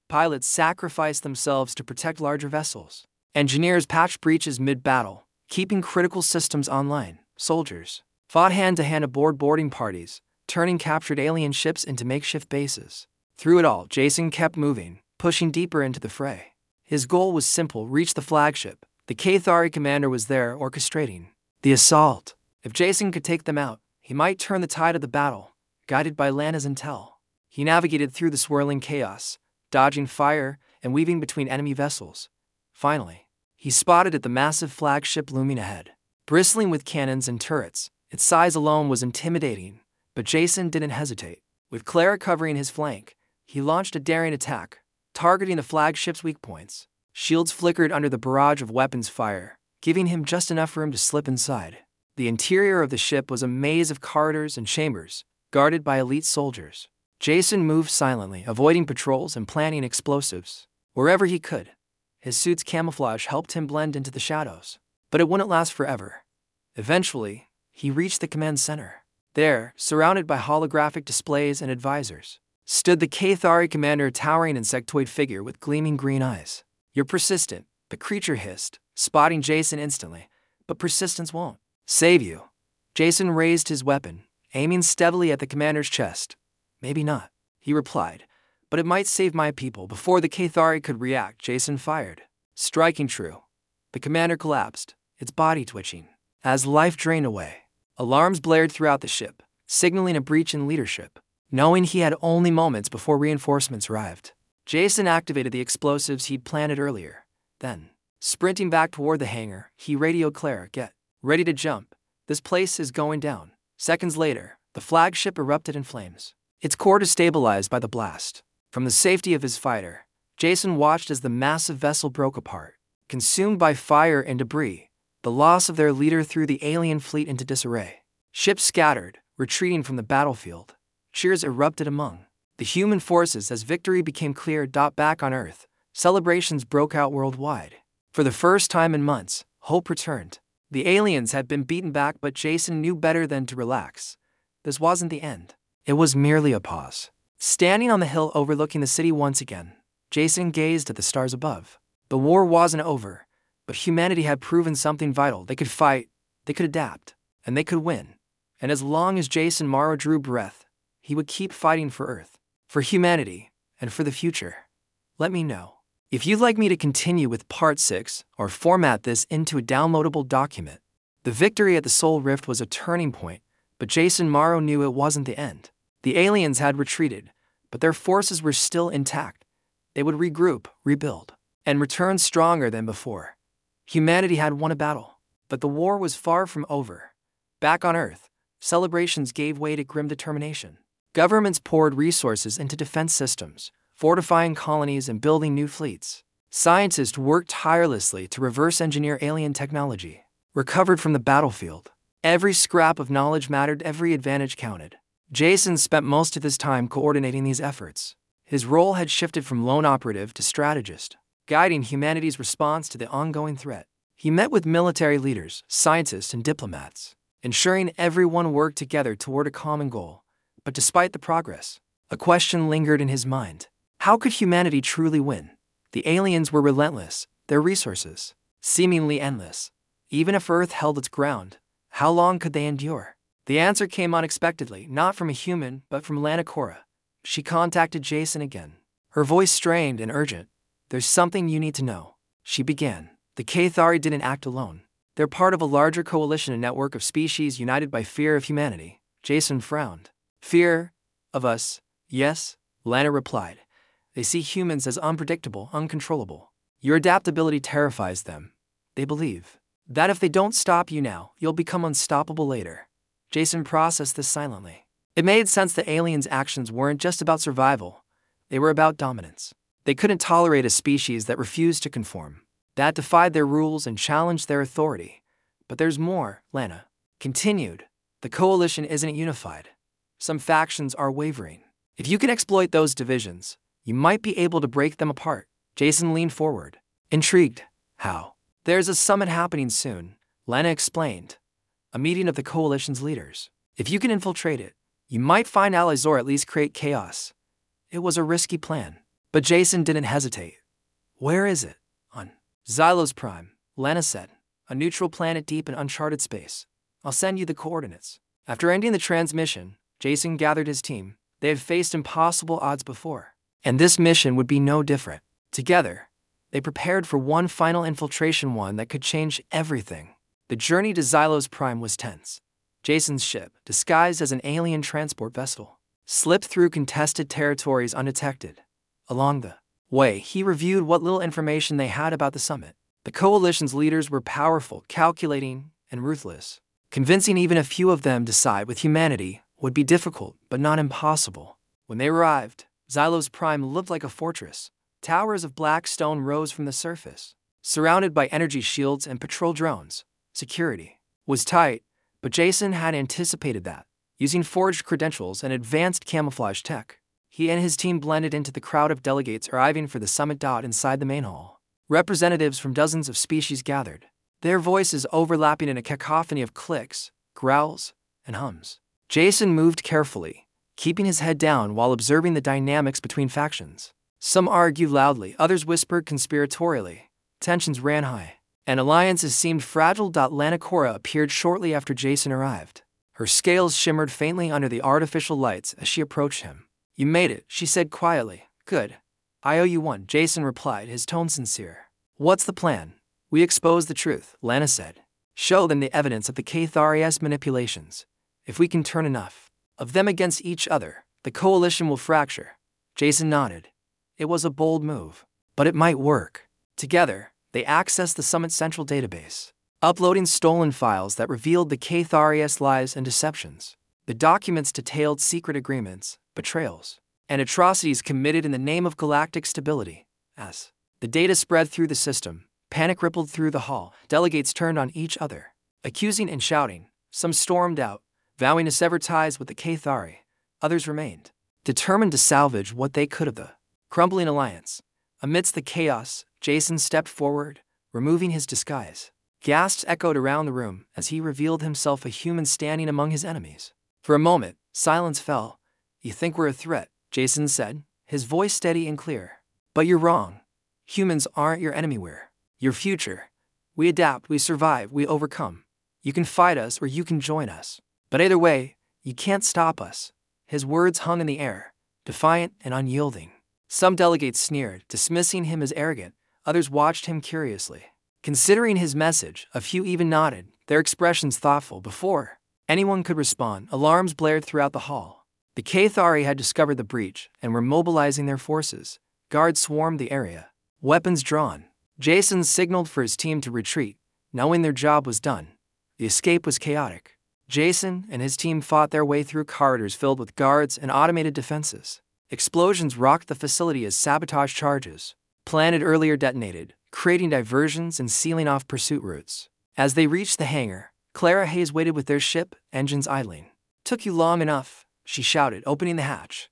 Pilots sacrificed themselves to protect larger vessels. Engineers patched breaches mid-battle, keeping critical systems online. Soldiers fought hand-to-hand aboard boarding parties, turning captured alien ships into makeshift bases. Through it all, Jason kept moving, pushing deeper into the fray. His goal was simple: reach the flagship. The Cathari commander was there, orchestrating the assault. If Jason could take them out, he might turn the tide of the battle. Guided by Lena's intel, he navigated through the swirling chaos, dodging fire and weaving between enemy vessels. Finally, he spotted the massive flagship looming ahead, bristling with cannons and turrets. Its size alone was intimidating. But Jason didn't hesitate. With Clara covering his flank, he launched a daring attack, targeting the flagship's weak points. Shields flickered under the barrage of weapons fire, giving him just enough room to slip inside. The interior of the ship was a maze of corridors and chambers, guarded by elite soldiers. Jason moved silently, avoiding patrols and planting explosives wherever he could. His suit's camouflage helped him blend into the shadows. But it wouldn't last forever. Eventually, he reached the command center. There, surrounded by holographic displays and advisors, stood the Cathari commander, a towering insectoid figure with gleaming green eyes. You're persistent, the creature hissed, spotting Jason instantly. But persistence won't save you. Jason raised his weapon, aiming steadily at the commander's chest. Maybe not, he replied, but it might save my people. Before the Cathari could react, Jason fired, striking true. The commander collapsed, its body twitching. As life drained away, alarms blared throughout the ship, signaling a breach in leadership. Knowing he had only moments before reinforcements arrived, Jason activated the explosives he'd planted earlier. Then, sprinting back toward the hangar, he radioed Clara, "Get ready to jump. This place is going down." Seconds later, the flagship erupted in flames, its core destabilized by the blast. From the safety of his fighter, Jason watched as the massive vessel broke apart, consumed by fire and debris. The loss of their leader threw the alien fleet into disarray. Ships scattered, retreating from the battlefield. Cheers erupted among the human forces as victory became clear. Back on Earth, celebrations broke out worldwide. For the first time in months, hope returned. The aliens had been beaten back, but Jason knew better than to relax. This wasn't the end. It was merely a pause. Standing on the hill overlooking the city once again, Jason gazed at the stars above. The war wasn't over, but humanity had proven something vital. They could fight, they could adapt, and they could win. And as long as Jason Morrow drew breath, he would keep fighting for Earth, for humanity, and for the future. Let me know if you'd like me to continue with Part 6 or format this into a downloadable document. The victory at the Soul Rift was a turning point, but Jason Morrow knew it wasn't the end. The aliens had retreated, but their forces were still intact. They would regroup, rebuild, and return stronger than before. Humanity had won a battle, but the war was far from over. Back on Earth, celebrations gave way to grim determination. Governments poured resources into defense systems, fortifying colonies and building new fleets. Scientists worked tirelessly to reverse engineer alien technology, recovered from the battlefield. Every scrap of knowledge mattered, every advantage counted. Jason spent most of his time coordinating these efforts. His role had shifted from lone operative to strategist, guiding humanity's response to the ongoing threat. He met with military leaders, scientists, and diplomats, ensuring everyone worked together toward a common goal. But despite the progress, a question lingered in his mind. How could humanity truly win? The aliens were relentless, their resources seemingly endless. Even if Earth held its ground, how long could they endure? The answer came unexpectedly, not from a human, but from Lana Cora. She contacted Jason again, her voice strained and urgent. "There's something you need to know," she began. "The Cathari didn't act alone. They're part of a larger coalition, a network of species united by fear of humanity." Jason frowned. "Fear of us, yes," Lana replied. "They see humans as unpredictable, uncontrollable. Your adaptability terrifies them. They believe that if they don't stop you now, you'll become unstoppable later." Jason processed this silently. It made sense that aliens' actions weren't just about survival. They were about dominance. They couldn't tolerate a species that refused to conform, that defied their rules and challenged their authority. But there's more, Lana continued. The coalition isn't unified. Some factions are wavering. If you can exploit those divisions, you might be able to break them apart. Jason leaned forward, intrigued. How? "There's a summit happening soon," Lana explained. "A meeting of the coalition's leaders. If you can infiltrate it, you might find allies or at least create chaos." It was a risky plan, but Jason didn't hesitate. "Where is it?" "On Xylos Prime," Lana said. "A neutral planet deep in uncharted space. I'll send you the coordinates." After ending the transmission, Jason gathered his team. They had faced impossible odds before, and this mission would be no different. Together, they prepared for one final infiltration, one that could change everything. The journey to Xylos Prime was tense. Jason's ship, disguised as an alien transport vessel, slipped through contested territories undetected. Along the way, he reviewed what little information they had about the summit. The coalition's leaders were powerful, calculating, and ruthless. Convincing even a few of them to side with humanity would be difficult, but not impossible. When they arrived, Xylos Prime looked like a fortress. Towers of black stone rose from the surface, surrounded by energy shields and patrol drones. Security was tight, but Jason had anticipated that. Using forged credentials and advanced camouflage tech, he and his team blended into the crowd of delegates arriving for the summit. Inside the main hall, representatives from dozens of species gathered, their voices overlapping in a cacophony of clicks, growls, and hums. Jason moved carefully, keeping his head down while observing the dynamics between factions. Some argued loudly, others whispered conspiratorially. Tensions ran high, and alliances seemed fragile. Lana Cora appeared shortly after Jason arrived. Her scales shimmered faintly under the artificial lights as she approached him. "You made it," she said quietly. "Good. I owe you one," Jason replied, his tone sincere. "What's the plan?" "We expose the truth," Lana said. "Show them the evidence of the Cathari's manipulations. If we can turn enough of them against each other, the coalition will fracture." Jason nodded. It was a bold move, but it might work. Together, they accessed the Summit Central database, uploading stolen files that revealed the Cathari's lies and deceptions. The documents detailed secret agreements, betrayals, and atrocities committed in the name of galactic stability. As the data spread through the system, Panic rippled through the hall. Delegates turned on each other, accusing and shouting. Some stormed out, vowing to sever ties with the Cathari. Others remained, determined to salvage what they could of the crumbling alliance. Amidst the chaos, Jason stepped forward, removing his disguise. Gasps echoed around the room as he revealed himself a human standing among his enemies. For a moment, silence fell. "You think we're a threat," Jason said, his voice steady and clear. "But you're wrong. Humans aren't your enemy, we're your future. We adapt, we survive, we overcome. You can fight us or you can join us. But either way, you can't stop us." His words hung in the air, defiant and unyielding. Some delegates sneered, dismissing him as arrogant. Others watched him curiously, considering his message. A few even nodded, their expressions thoughtful. Before anyone could respond, alarms blared throughout the hall. The Cathari had discovered the breach and were mobilizing their forces. Guards swarmed the area, weapons drawn. Jason signaled for his team to retreat, knowing their job was done. The escape was chaotic. Jason and his team fought their way through corridors filled with guards and automated defenses. Explosions rocked the facility as sabotage charges, planted earlier, detonated, creating diversions and sealing off pursuit routes. As they reached the hangar, Clara Hayes waited with their ship, engines idling. "Took you long enough," she shouted, opening the hatch.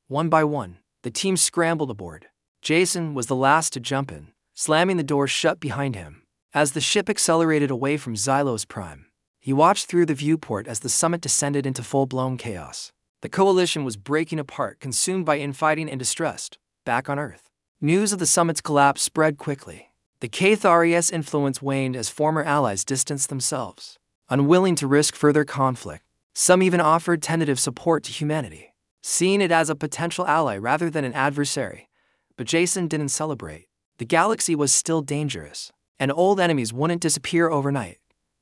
One by one, the team scrambled aboard. Jason was the last to jump in, slamming the door shut behind him. As the ship accelerated away from Xylos Prime, he watched through the viewport as the summit descended into full-blown chaos. The coalition was breaking apart, consumed by infighting and distrust. Back on Earth, news of the summit's collapse spread quickly. The Cathari's influence waned as former allies distanced themselves, unwilling to risk further conflict. Some even offered tentative support to humanity, seeing it as a potential ally rather than an adversary. But Jason didn't celebrate. The galaxy was still dangerous, and old enemies wouldn't disappear overnight.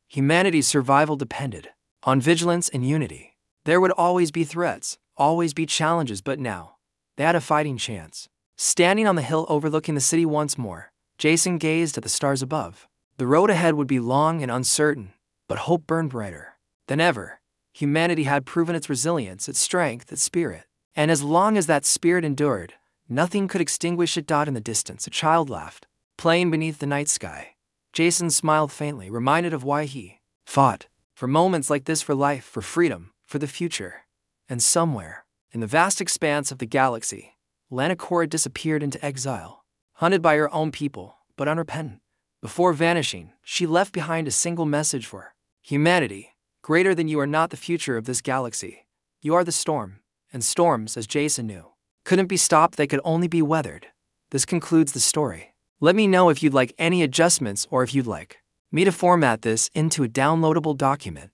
Humanity's survival depended on vigilance and unity. There would always be threats, always be challenges, but now, they had a fighting chance. Standing on the hill overlooking the city once more, Jason gazed at the stars above. The road ahead would be long and uncertain, but hope burned brighter than ever. Humanity had proven its resilience, its strength, its spirit. And as long as that spirit endured, nothing could extinguish it. In the distance, a child laughed, playing beneath the night sky. Jason smiled faintly, reminded of why he fought. For moments like this, for life, for freedom, for the future. And somewhere, in the vast expanse of the galaxy, Lana Cora disappeared into exile, hunted by her own people, but unrepentant. Before vanishing, she left behind a single message for humanity. Greater than you are not the future of this galaxy. You are the storm, and storms, as Jason knew, couldn't be stopped, they could only be weathered. This concludes the story. Let me know if you'd like any adjustments or if you'd like me to format this into a downloadable document.